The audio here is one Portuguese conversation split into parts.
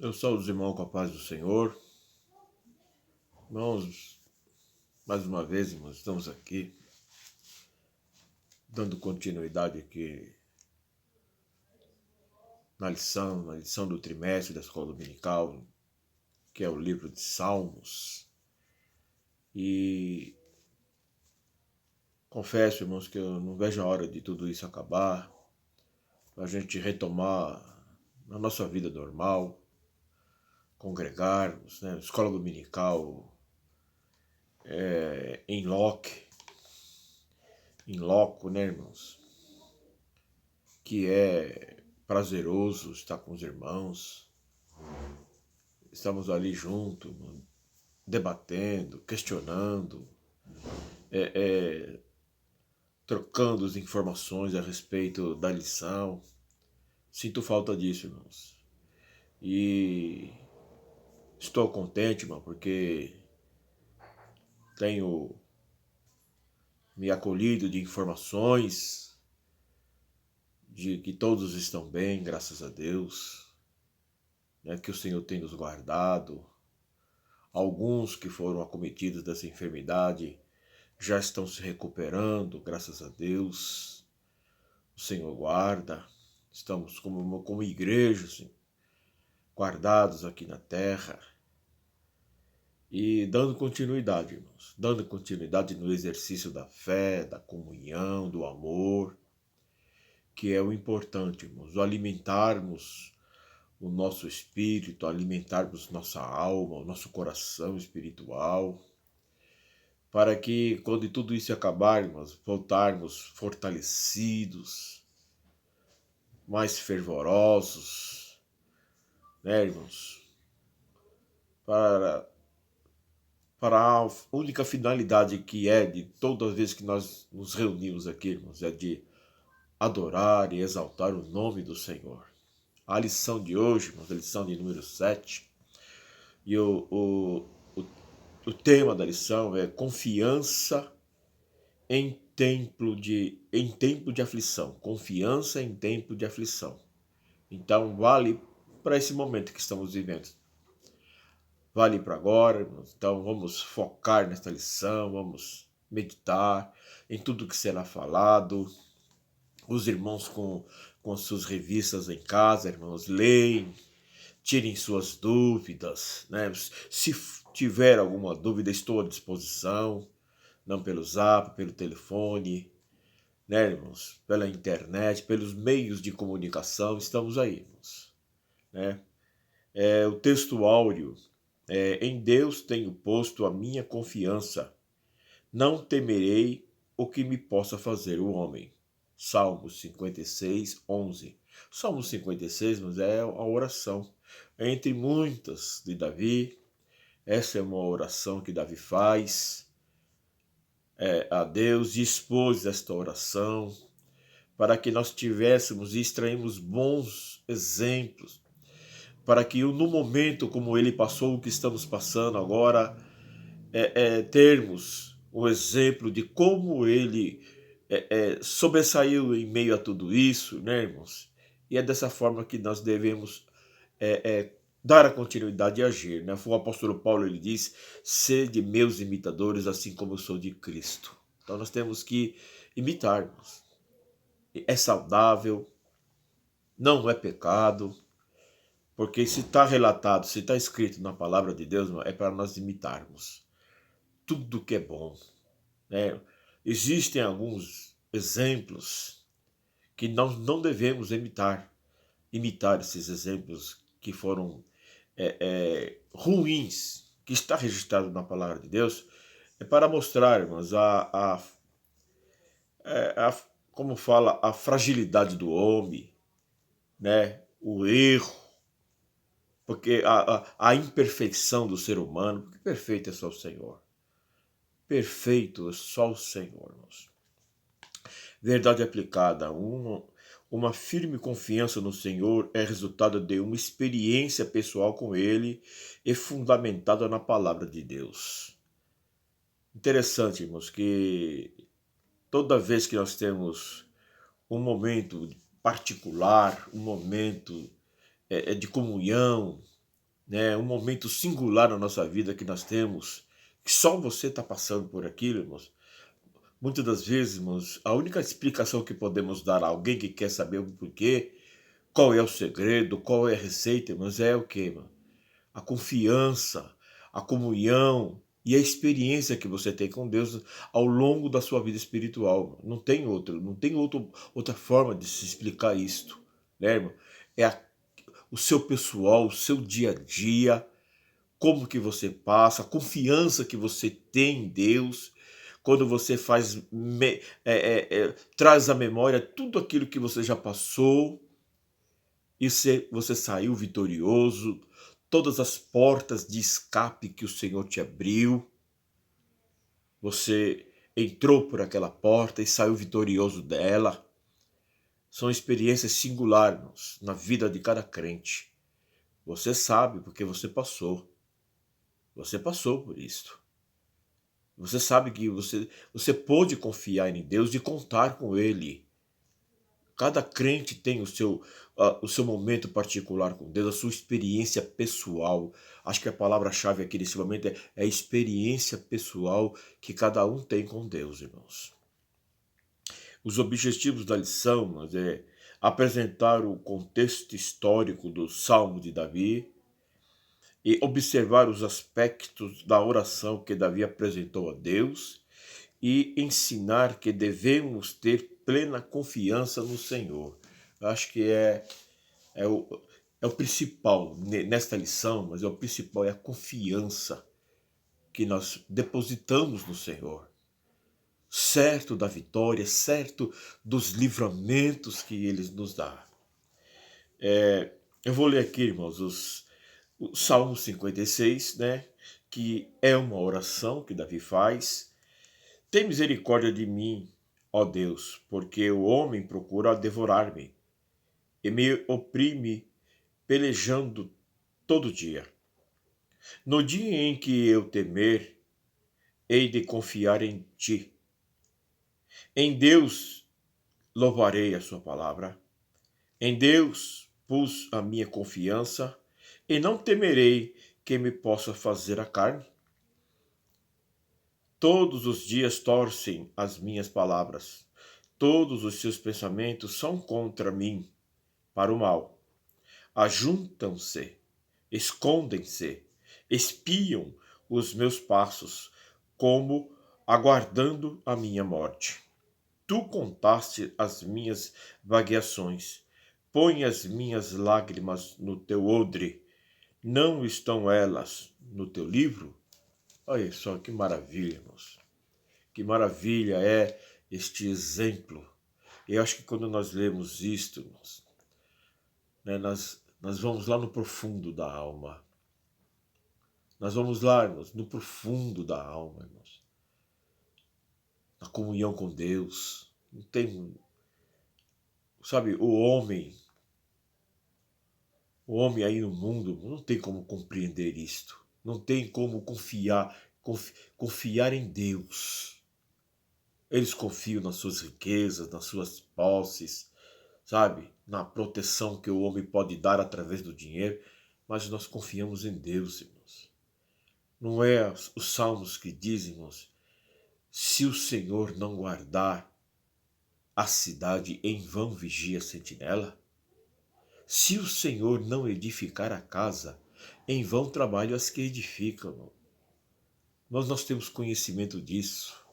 Eu saúdo os irmãos com a paz do Senhor. Irmãos, mais uma vez, irmãos, estamos aqui, dando continuidade aqui na lição do trimestre da escola dominical, que é o livro de Salmos. E confesso, irmãos, que eu não vejo a hora de tudo isso acabar, para a gente retomar a nossa vida normal, congregarmos, né? Escola dominical em loco, né, irmãos? Que é prazeroso estar com os irmãos. Estamos ali juntos, debatendo, questionando, trocando as informações a respeito da lição. Sinto falta disso, irmãos. E estou contente, irmão, porque tenho me acolhido de informações de que todos estão bem, graças a Deus, né, que o Senhor tem nos guardado. Alguns que foram acometidos dessa enfermidade já estão se recuperando, graças a Deus. O Senhor guarda. Estamos como igreja, assim, guardados aqui na terra. E dando continuidade, irmãos. Dando continuidade no exercício da fé, da comunhão, do amor, que é o importante, irmãos. O alimentarmos o nosso espírito, alimentarmos nossa alma, o nosso coração espiritual, para que, quando tudo isso acabar, irmãos, voltarmos fortalecidos, mais fervorosos, né, irmãos? Para a única finalidade que é de todas as vezes que nós nos reunimos aqui, irmãos, é de adorar e exaltar o nome do Senhor. A lição de hoje, irmãos, a lição de número 7, e o tema da lição é confiança em tempo de aflição. Confiança em tempo de aflição. Então, vale para esse momento que estamos vivendo. Vale para agora. Então, vamos focar nesta lição, vamos meditar em tudo que será falado. Os irmãos com suas revistas em casa, irmãos, leem, tirem suas dúvidas, né? Se tiver alguma dúvida, estou à disposição. Não pelo zap, pelo telefone, né, irmãos? Pela internet, pelos meios de comunicação, estamos aí, irmãos. Né? O texto áureo, em Deus tenho posto a minha confiança, não temerei o que me possa fazer o homem. Salmos 56, 11. Salmos 56, mas é a oração. Entre muitas de Davi, essa é uma oração que Davi faz a Deus e expôs esta oração para que nós tivéssemos e extraímos bons exemplos, para que no momento como ele passou, o que estamos passando agora, termos o exemplo de como ele sobressaiu em meio a tudo isso, né, irmãos? E é dessa forma que nós devemos dar a continuidade e agir, né? O apóstolo Paulo, ele diz: sede meus imitadores, assim como eu sou de Cristo. Então nós temos que imitar-nos. É saudável, não é pecado, porque se está relatado, se está escrito na palavra de Deus, é para nós imitarmos tudo que é bom, né? Existem alguns exemplos que nós não devemos imitar esses exemplos que foram ruins, que está registrado na palavra de Deus, é para mostrarmos como fala, a fragilidade do homem, né? O erro, porque a imperfeição do ser humano, porque perfeito é só o Senhor. Perfeito é só o Senhor, irmãos. Verdade aplicada. Uma firme confiança no Senhor é resultado de uma experiência pessoal com Ele e fundamentada na palavra de Deus. Interessante, irmãos, que toda vez que nós temos um momento particular, um momento de comunhão, né, um momento singular na nossa vida que nós temos, que só você está passando por aquilo, irmãos. Muitas das vezes, irmãos, a única explicação que podemos dar a alguém que quer saber o porquê, qual é o segredo, qual é a receita, irmãos, é o quê, irmão? A confiança, a comunhão e a experiência que você tem com Deus ao longo da sua vida espiritual. Não tem outra forma de se explicar isto, né, irmão? É o seu pessoal, o seu dia a dia, como que você passa, a confiança que você tem em Deus, quando você traz à memória tudo aquilo que você já passou e você saiu vitorioso, todas as portas de escape que o Senhor te abriu, você entrou por aquela porta e saiu vitorioso dela. São experiências singulares na vida de cada crente. Você sabe porque você passou. Você passou por isso. Você sabe que você pôde confiar em Deus e contar com Ele. Cada crente tem o seu momento particular com Deus, a sua experiência pessoal. Acho que a palavra-chave aqui nesse momento é a experiência pessoal que cada um tem com Deus, irmãos. Os objetivos da lição, mas é apresentar o contexto histórico do Salmo de Davi e observar os aspectos da oração que Davi apresentou a Deus e ensinar que devemos ter plena confiança no Senhor. Eu acho que é o principal nesta lição, mas é o principal, é a confiança que nós depositamos no Senhor. Certo da vitória, certo dos livramentos que Ele nos dá. Eu vou ler aqui, irmãos, o Salmo 56, né, que é uma oração que Davi faz. Tem misericórdia de mim, ó Deus, porque o homem procura devorar-me e me oprime pelejando todo dia. No dia em que eu temer, hei de confiar em ti. Em Deus louvarei a sua palavra. Em Deus pus a minha confiança e não temerei que me possa fazer a carne. Todos os dias torcem as minhas palavras. Todos os seus pensamentos são contra mim, para o mal. Ajuntam-se, escondem-se, espiam os meus passos, como aguardando a minha morte. Tu contaste as minhas vagueações, põe as minhas lágrimas no teu odre, não estão elas no teu livro? Olha só que maravilha, irmãos. Que maravilha é este exemplo. Eu acho que quando nós lemos isto, irmãos, né, nós vamos lá no profundo da alma. Nós vamos lá, irmãos, no profundo da alma, irmãos. Na comunhão com Deus. Não tem, sabe, o homem aí no mundo não tem como compreender isto. Não tem como confiar em Deus. Eles confiam nas suas riquezas, nas suas posses, sabe? Na proteção que o homem pode dar através do dinheiro. Mas nós confiamos em Deus, irmãos. Não é os salmos que dizem, irmãos, se o Senhor não guardar a cidade, em vão vigia a sentinela? Se o Senhor não edificar a casa, em vão trabalham as que edificam, irmão. Nós temos conhecimento disso.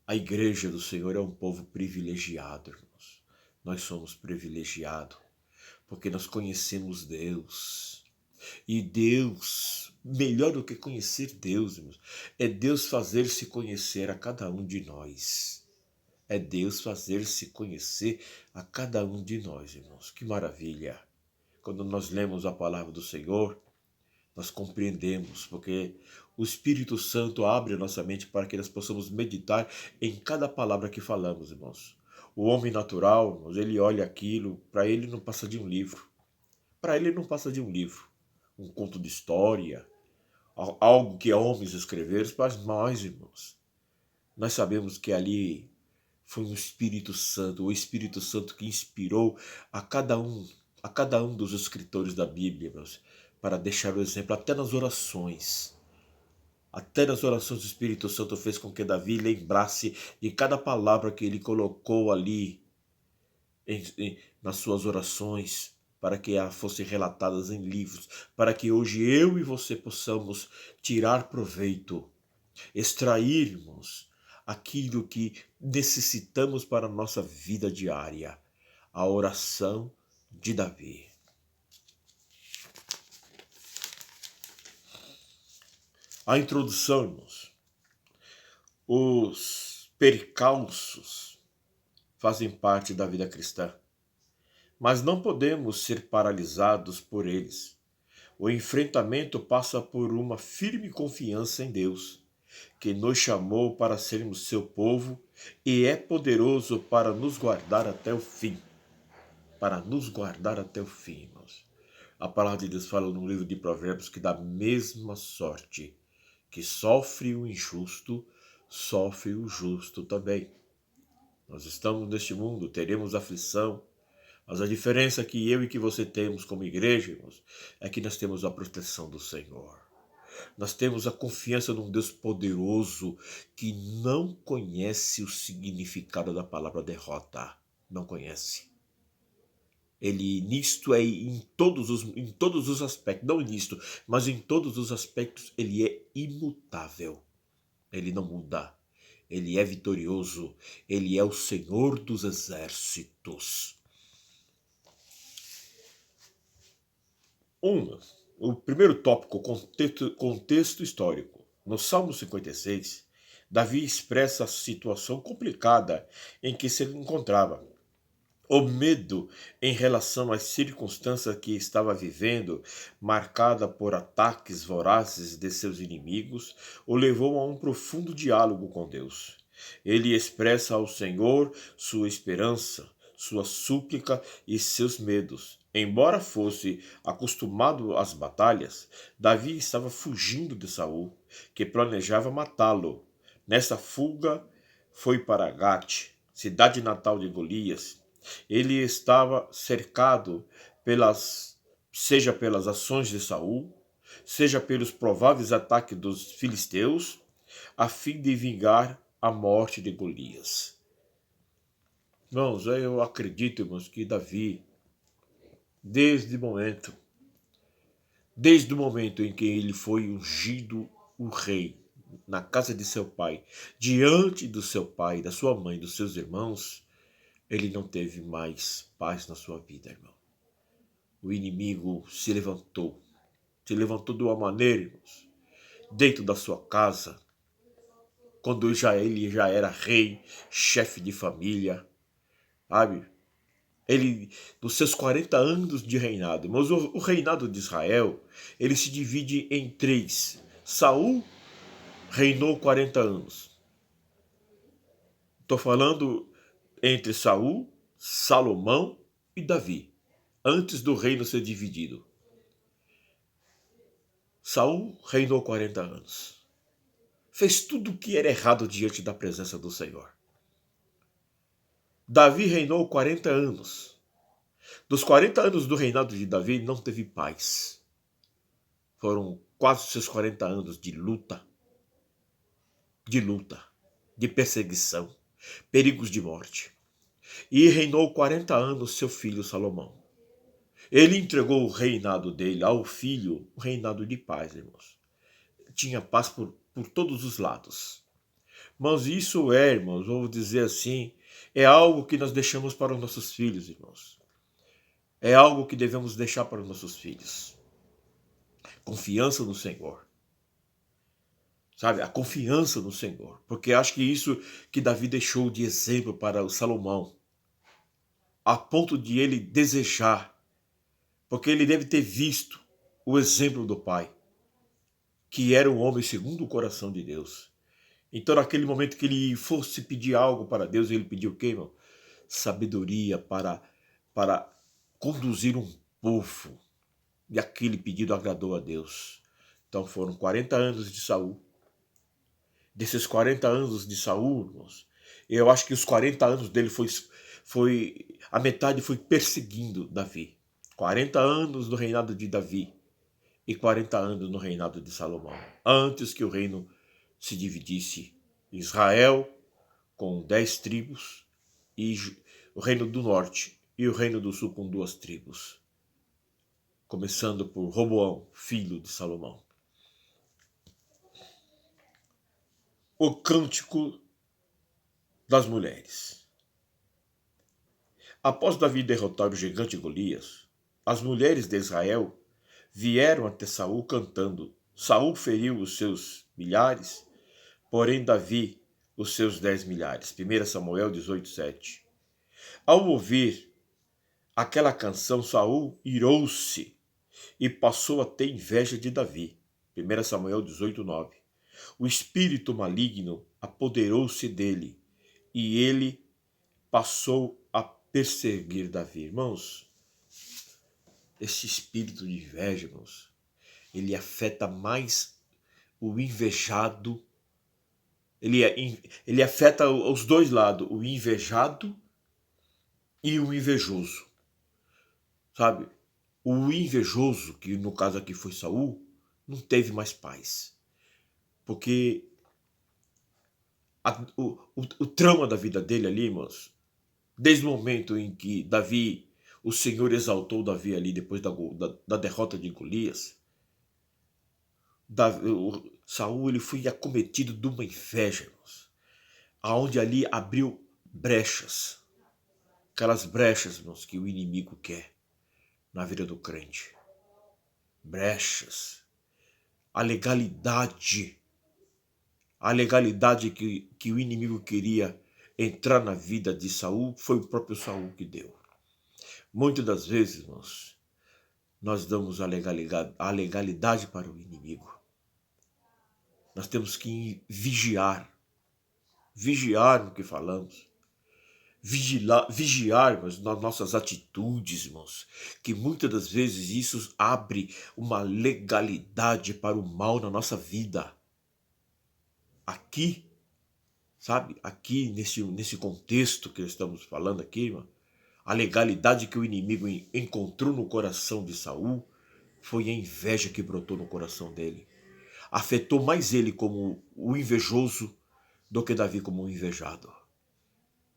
A igreja do Senhor é um povo privilegiado, irmãos. Nós somos privilegiados porque nós conhecemos Deus. E Deus, melhor do que conhecer Deus, irmãos, é Deus fazer-se conhecer a cada um de nós. É Deus fazer-se conhecer a cada um de nós, irmãos. Que maravilha! Quando nós lemos a palavra do Senhor, nós compreendemos, porque o Espírito Santo abre a nossa mente para que nós possamos meditar em cada palavra que falamos, irmãos. O homem natural, irmãos, ele olha aquilo, para ele não passa de um livro. Para ele não passa de um livro. Um conto de história, algo que homens escreveram, mas nós, irmãos, nós sabemos que ali foi o Espírito Santo que inspirou a cada um dos escritores da Bíblia, irmãos, para deixar o exemplo até nas orações. Até nas orações do Espírito Santo fez com que Davi lembrasse de cada palavra que ele colocou ali nas suas orações, para que fossem relatadas em livros, para que hoje eu e você possamos tirar proveito, extrairmos aquilo que necessitamos para a nossa vida diária, a oração de Davi. A introdução, irmãos. Os percalços fazem parte da vida cristã, mas não podemos ser paralisados por eles. O enfrentamento passa por uma firme confiança em Deus, que nos chamou para sermos seu povo e é poderoso para nos guardar até o fim. Para nos guardar até o fim, irmãos. A palavra de Deus fala no livro de Provérbios que da mesma sorte que sofre o injusto, sofre o justo também. Nós estamos neste mundo, teremos aflição, mas a diferença que eu e que você temos como igreja, irmãos, é que nós temos a proteção do Senhor. Nós temos a confiança num Deus poderoso que não conhece o significado da palavra derrota. Não conhece. Ele nisto é em todos os aspectos, não nisto, mas em todos os aspectos ele é imutável. Ele não muda. Ele é vitorioso. Ele é o Senhor dos exércitos. O primeiro tópico, contexto histórico. No Salmo 56, Davi expressa a situação complicada em que se encontrava. O medo em relação às circunstâncias que estava vivendo, marcada por ataques vorazes de seus inimigos, o levou a um profundo diálogo com Deus. Ele expressa ao Senhor sua esperança, sua súplica e seus medos. Embora fosse acostumado às batalhas, Davi estava fugindo de Saul, que planejava matá-lo. Nessa fuga, foi para Gate, cidade natal de Golias. Ele estava cercado seja pelas ações de Saul, seja pelos prováveis ataques dos filisteus, a fim de vingar a morte de Golias. Irmãos, eu acredito, irmãos, que Davi, desde o momento em que ele foi ungido o rei na casa de seu pai, diante do seu pai, da sua mãe, dos seus irmãos, ele não teve mais paz na sua vida, irmão. O inimigo se levantou de uma maneira, irmãos, dentro da sua casa, quando ele já era rei, chefe de família, sabe? Ele, nos seus 40 anos de reinado, mas o reinado de Israel, ele se divide em 3. Saul reinou 40 anos. Estou falando entre Saul, Salomão e Davi, antes do reino ser dividido. Saul reinou 40 anos. Fez tudo o que era errado diante da presença do Senhor. Davi reinou 40 anos. Dos 40 anos do reinado de Davi, não teve paz. Foram quase seus 40 anos de luta, de perseguição, perigos de morte. E reinou 40 anos seu filho Salomão. Ele entregou o reinado dele ao filho, o reinado de paz, irmãos. Tinha paz por todos os lados. Mas isso irmãos, vou dizer assim, é algo que nós deixamos para os nossos filhos, irmãos. É algo que devemos deixar para os nossos filhos. Confiança no Senhor. Sabe, a confiança no Senhor. Porque acho que isso que Davi deixou de exemplo para o Salomão. A ponto de ele desejar. Porque ele deve ter visto o exemplo do pai. Que era um homem segundo o coração de Deus. Então, naquele momento que ele fosse pedir algo para Deus, ele pediu o quê, irmão? Sabedoria para conduzir um povo. E aquele pedido agradou a Deus. Então foram 40 anos de Saul. Desses 40 anos de Saul, irmãos, eu acho que os 40 anos dele a metade foi perseguindo Davi. 40 anos do reinado de Davi. e 40 anos no reinado de Salomão, antes que o reino se dividisse. Israel com 10 tribos e o reino do norte e o reino do sul com 2 tribos. Começando por Roboão, filho de Salomão. O cântico das mulheres. Após Davi derrotar o gigante Golias, as mulheres de Israel vieram até Saul cantando. Saul feriu os seus milhares, porém Davi os seus 10 milhares. 1 Samuel 18:7. Ao ouvir aquela canção, Saul irou-se e passou a ter inveja de Davi. 1 Samuel 18:9. O espírito maligno apoderou-se dele e ele passou a perseguir Davi. Irmãos, esse espírito de inveja, irmãos, ele afeta mais o invejado. Ele afeta os dois lados, o invejado e o invejoso. Sabe? O invejoso, que no caso aqui foi Saul, não teve mais paz. Porque o trama da vida dele ali, irmãos, desde o momento em que o Senhor exaltou Davi ali depois da derrota de Golias, Saul ele foi acometido de uma inveja, irmãos, aonde ali abriu brechas, aquelas brechas, irmãos, que o inimigo quer na vida do crente. Brechas, a legalidade que o inimigo queria entrar na vida de Saul, foi o próprio Saul que deu. Muitas das vezes, irmãos, nós damos a legalidade para o inimigo. Nós temos que vigiar no que falamos, vigiar nas nossas atitudes, irmãos, que muitas das vezes isso abre uma legalidade para o mal na nossa vida. Aqui, sabe, aqui nesse contexto que estamos falando aqui, irmão, a legalidade que o inimigo encontrou no coração de Saul foi a inveja que brotou no coração dele. Afetou mais ele como o invejoso do que Davi como o invejado.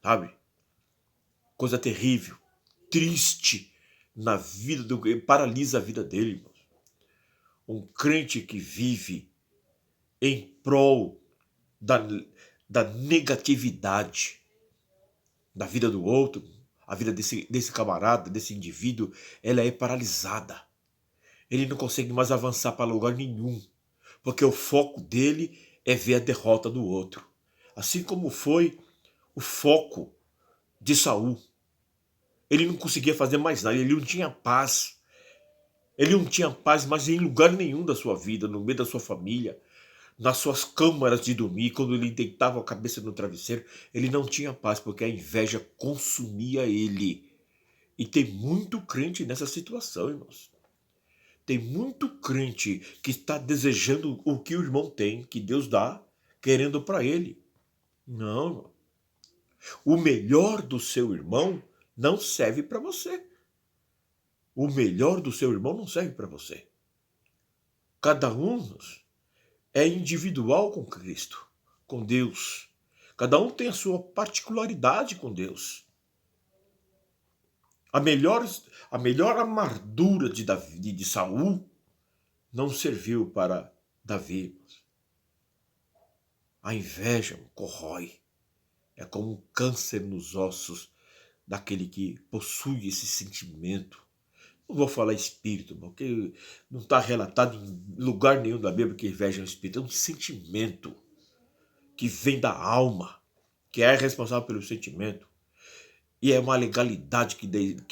Sabe? Coisa terrível, triste na vida paralisa a vida dele, irmãos. Um crente que vive em prol da negatividade da vida do outro, a vida desse camarada, desse indivíduo, ela é paralisada. Ele não consegue mais avançar para lugar nenhum, porque o foco dele é ver a derrota do outro. Assim como foi o foco de Saul. Ele não conseguia fazer mais nada, ele não tinha paz. Ele não tinha paz mais em lugar nenhum da sua vida, no meio da sua família, nas suas câmaras de dormir, quando ele deitava a cabeça no travesseiro, ele não tinha paz, porque a inveja consumia ele. E tem muito crente nessa situação, irmãos. Tem muito crente que está desejando o que o irmão tem, que Deus dá, querendo para ele. Não, irmão. O melhor do seu irmão não serve para você. O melhor do seu irmão não serve para você. Cada um é individual com Cristo, com Deus. Cada um tem a sua particularidade com Deus. A melhor amargura de Saul não serviu para Davi. A inveja corrói. É como um câncer nos ossos daquele que possui esse sentimento. Não vou falar espírito, porque não está relatado em lugar nenhum da Bíblia que inveja é um espírito. É um sentimento que vem da alma, que é responsável pelo sentimento. E é uma legalidade que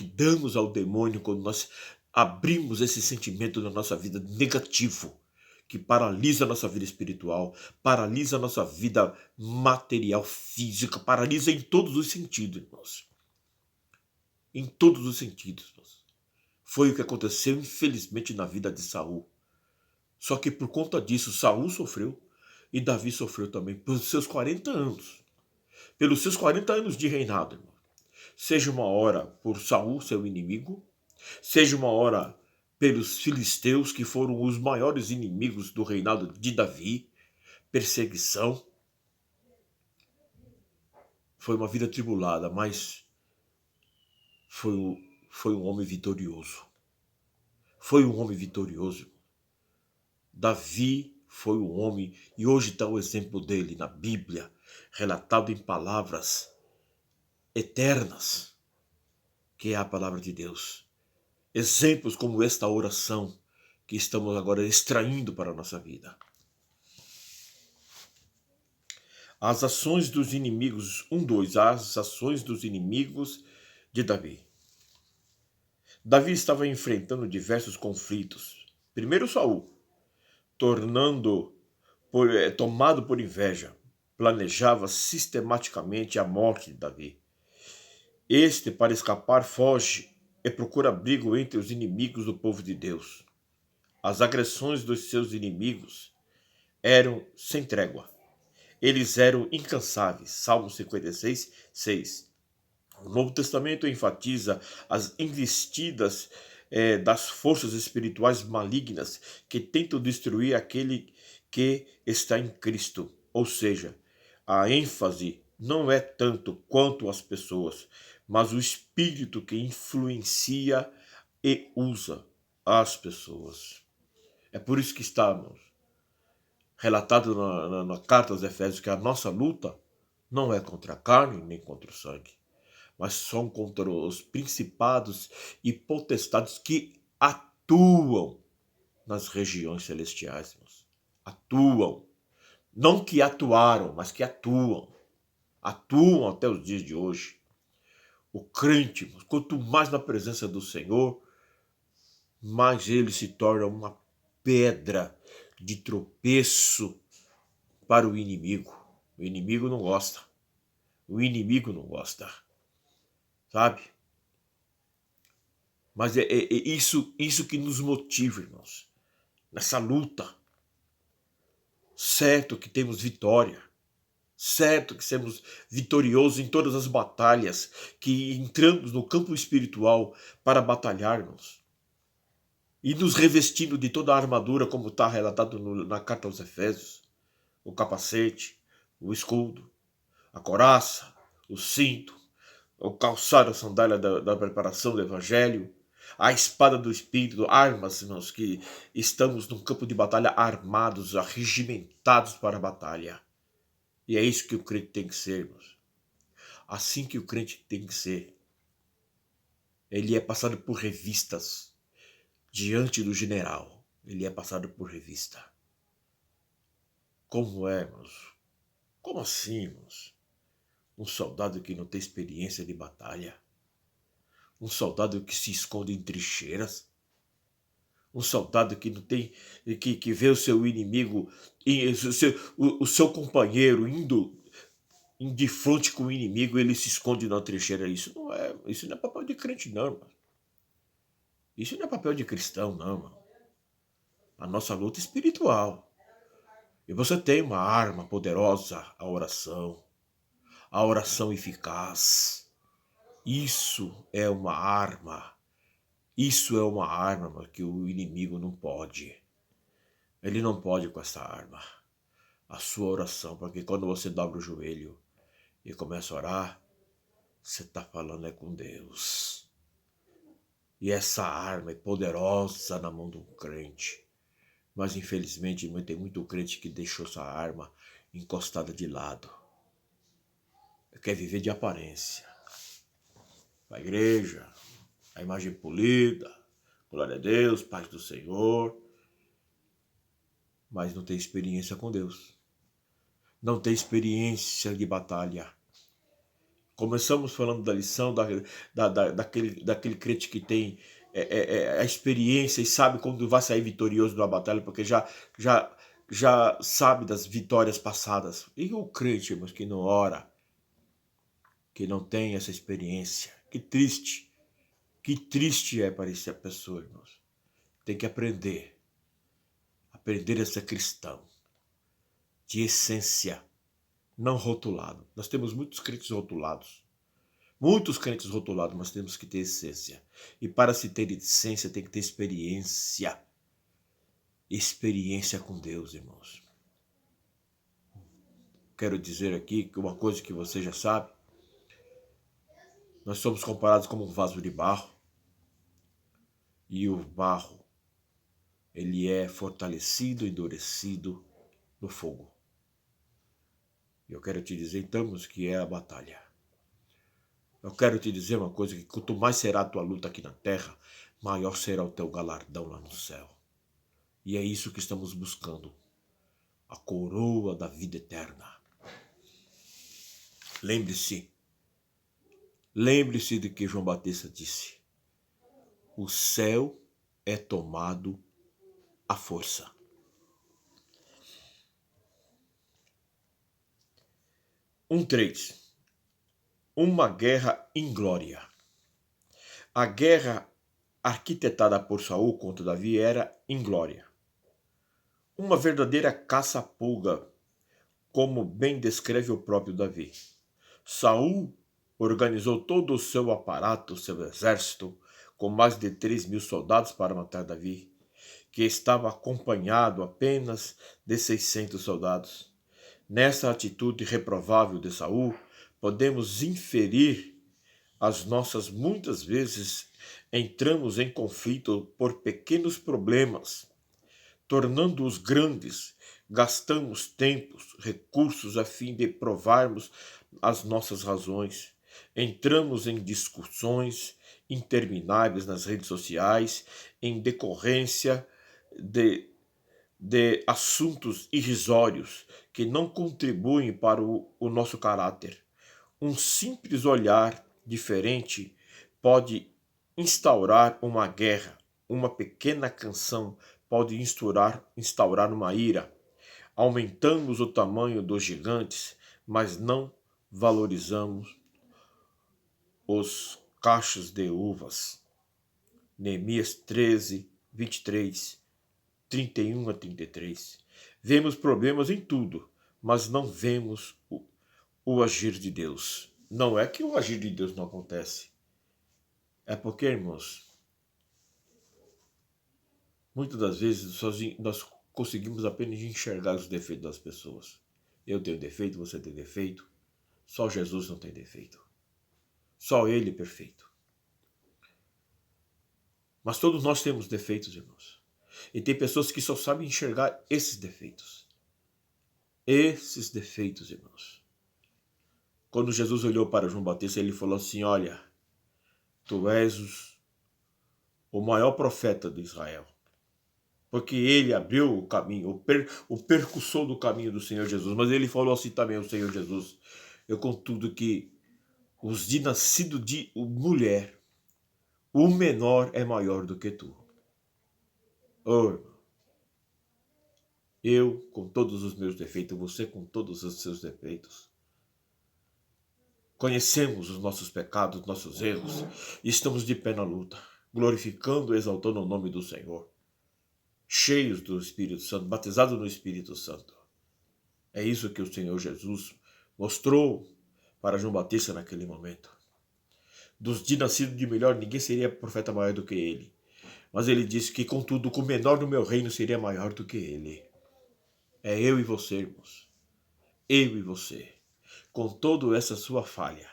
damos ao demônio quando nós abrimos esse sentimento na nossa vida negativo, que paralisa a nossa vida espiritual, paralisa a nossa vida material, física, paralisa em todos os sentidos, irmãos. Em todos os sentidos, irmãos. Foi o que aconteceu, infelizmente, na vida de Saul. Só que por conta disso, Saul sofreu e Davi sofreu também pelos seus 40 anos. Pelos seus 40 anos de reinado, irmão. Seja uma hora por Saul, seu inimigo, seja uma hora pelos filisteus, que foram os maiores inimigos do reinado de Davi, perseguição. Foi uma vida tribulada, mas foi um homem vitorioso. Foi um homem vitorioso. Davi foi um homem, e hoje está o exemplo dele na Bíblia, relatado em palavras eternas, que é a palavra de Deus. Exemplos como esta oração que estamos agora extraindo para a nossa vida. As ações dos inimigos, 2, as ações dos inimigos de Davi. Davi estava enfrentando diversos conflitos. Primeiro Saul, tomado por inveja, planejava sistematicamente a morte de Davi. Este, para escapar, foge e procura abrigo entre os inimigos do povo de Deus. As agressões dos seus inimigos eram sem trégua. Eles eram incansáveis. Salmo 56, 6. O Novo Testamento enfatiza as investidas das forças espirituais malignas que tentam destruir aquele que está em Cristo. Ou seja, a ênfase não é tanto quanto as pessoas, mas o espírito que influencia e usa as pessoas. É por isso que estamos relatado na carta aos Efésios que a nossa luta não é contra a carne nem contra o sangue, mas são contra os principados e potestades que atuam nas regiões celestiais. Irmãos. Atuam. Não que atuaram, mas que atuam. Atuam até os dias de hoje. O crente, quanto mais na presença do Senhor, mais ele se torna uma pedra de tropeço para o inimigo. O inimigo não gosta. O inimigo não gosta. Sabe? Mas é isso que nos motiva, irmãos. Nessa luta. Certo que temos vitória. Certo que seremos vitoriosos em todas as batalhas, que entramos no campo espiritual para batalharmos. E nos revestindo de toda a armadura, como está relatado na carta aos Efésios. O capacete, o escudo, a couraça, o cinto, o calçado, a sandália da preparação do Evangelho, a espada do Espírito, armas, irmãos, que estamos num campo de batalha armados, arregimentados para a batalha. E é isso que o crente tem que ser, irmãos. Assim que o crente tem que ser. Ele é passado por revistas diante do general. Ele é passado por revista. Como é, irmãos? Como assim, irmãos? Um soldado que não tem experiência de batalha. Um soldado que se esconde em trincheiras. Um soldado que não tem, que vê o seu inimigo, o seu companheiro indo de frente com o inimigo, ele se esconde na trincheira. Isso não é papel de crente, não, irmão. Isso não é papel de cristão, não, irmão. A nossa luta é espiritual. E você tem uma arma poderosa, a oração eficaz. Isso é uma arma. Isso é uma arma que o inimigo não pode. Ele não pode com essa arma. A sua oração, porque quando você dobra o joelho e começa a orar, você está falando com Deus. E essa arma é poderosa na mão do crente. Mas infelizmente tem muito crente que deixou essa arma encostada de lado. Quer viver de aparência. A igreja, a imagem polida, glória a Deus, paz do Senhor. Mas não tem experiência com Deus. Não tem experiência de batalha. Começamos falando da lição daquele crente que tem a experiência e sabe quando vai sair vitorioso da batalha, porque já sabe das vitórias passadas. E o crente, irmãos, que não ora, que não tem essa experiência. Que triste é para essa pessoa, irmãos. Tem que aprender a ser cristão, de essência, não rotulado. Nós temos muitos crentes rotulados, Muitos crentes rotulados, mas temos que ter essência. E para se ter essência, tem que ter experiência. Experiência com Deus, irmãos. Quero dizer aqui que uma coisa que você já sabe, nós somos comparados como um vaso de barro. E o barro, ele é fortalecido, endurecido no fogo. E eu quero te dizer, então, que é a batalha. Eu quero te dizer uma coisa, que quanto mais será a tua luta aqui na terra, maior será o teu galardão lá no céu. E é isso que estamos buscando. A coroa da vida eterna. Lembre-se de que João Batista disse: o céu é tomado à força. Uma guerra inglória. A guerra arquitetada por Saul contra Davi era inglória. Uma verdadeira caça-pulga, como bem descreve o próprio Davi. Saul organizou todo o seu aparato, seu exército, com mais de 3.000 soldados para matar Davi, que estava acompanhado apenas de 600 soldados. Nessa atitude reprovável de Saul, podemos inferir as nossas muitas vezes entramos em conflito por pequenos problemas, tornando-os grandes, gastamos tempos, recursos a fim de provarmos as nossas razões. Entramos em discussões intermináveis nas redes sociais em decorrência de assuntos irrisórios que não contribuem para o nosso caráter. Um simples olhar diferente pode instaurar uma guerra. Uma pequena canção pode instaurar uma ira. Aumentamos o tamanho dos gigantes, mas não valorizamos os cachos de uvas. Neemias 13, 23, 31 a 33. Vemos problemas em tudo, mas não vemos o agir de Deus. Não é que o agir de Deus não acontece. É porque, irmãos, muitas das vezes nós conseguimos apenas enxergar os defeitos das pessoas. Eu tenho defeito, você tem defeito. Só Jesus não tem defeito. Só Ele é perfeito. Mas todos nós temos defeitos, irmãos. E tem pessoas que só sabem enxergar esses defeitos. Esses defeitos, irmãos. Quando Jesus olhou para João Batista, ele falou assim: olha, tu és o maior profeta de Israel. Porque ele abriu o caminho, o percussor do caminho do Senhor Jesus. Mas ele falou assim também, o Senhor Jesus: eu contudo que os de nascido de mulher, o menor é maior do que tu. Oh, eu com todos os meus defeitos, você com todos os seus defeitos. Conhecemos os nossos pecados, nossos erros, e estamos de pé na luta, glorificando e exaltando o nome do Senhor. Cheios do Espírito Santo, batizados no Espírito Santo. É isso que o Senhor Jesus mostrou para João Batista naquele momento. Dos de nascido de melhor, ninguém seria profeta maior do que ele. Mas ele disse que, contudo, o menor no meu reino seria maior do que ele. É eu e você, irmãos. Eu e você. Com toda essa sua falha,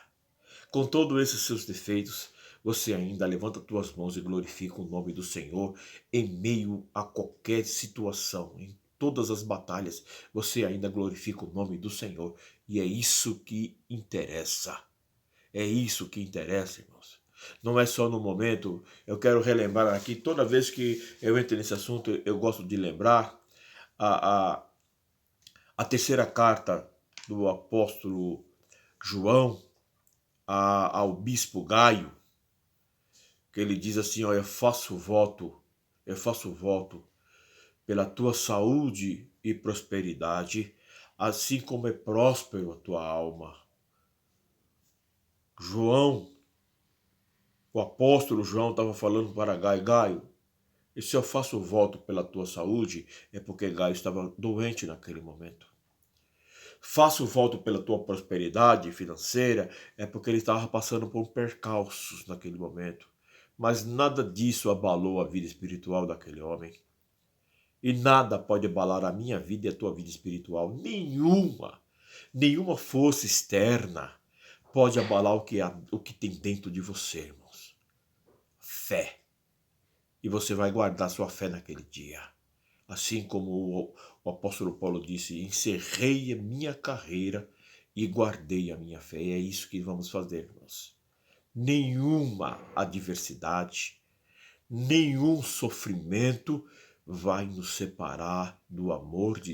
com todos esses seus defeitos, você ainda levanta tuas mãos e glorifica o nome do Senhor em meio a qualquer situação, em todas as batalhas, você ainda glorifica o nome do Senhor. E é isso que interessa. É isso que interessa, irmãos. Não é só no momento. Eu quero relembrar aqui, toda vez que eu entro nesse assunto, eu gosto de lembrar a terceira carta do apóstolo João ao bispo Gaio, que ele diz assim: ó, eu faço voto pela tua saúde e prosperidade, assim como é próspero a tua alma. João, o apóstolo João estava falando para Gaio: Gaio, e se eu faço voto pela tua saúde, é porque Gaio estava doente naquele momento. faço voto pela tua prosperidade financeira, é porque ele estava passando por percalços naquele momento. Mas nada disso abalou a vida espiritual daquele homem. E nada pode abalar a minha vida e a tua vida espiritual. Nenhuma força externa pode abalar o que tem dentro de você, irmãos. Fé. E você vai guardar sua fé naquele dia. Assim como o apóstolo Paulo disse, encerrei a minha carreira e guardei a minha fé. E é isso que vamos fazer, irmãos. Nenhuma adversidade, nenhum sofrimento vai nos separar do amor de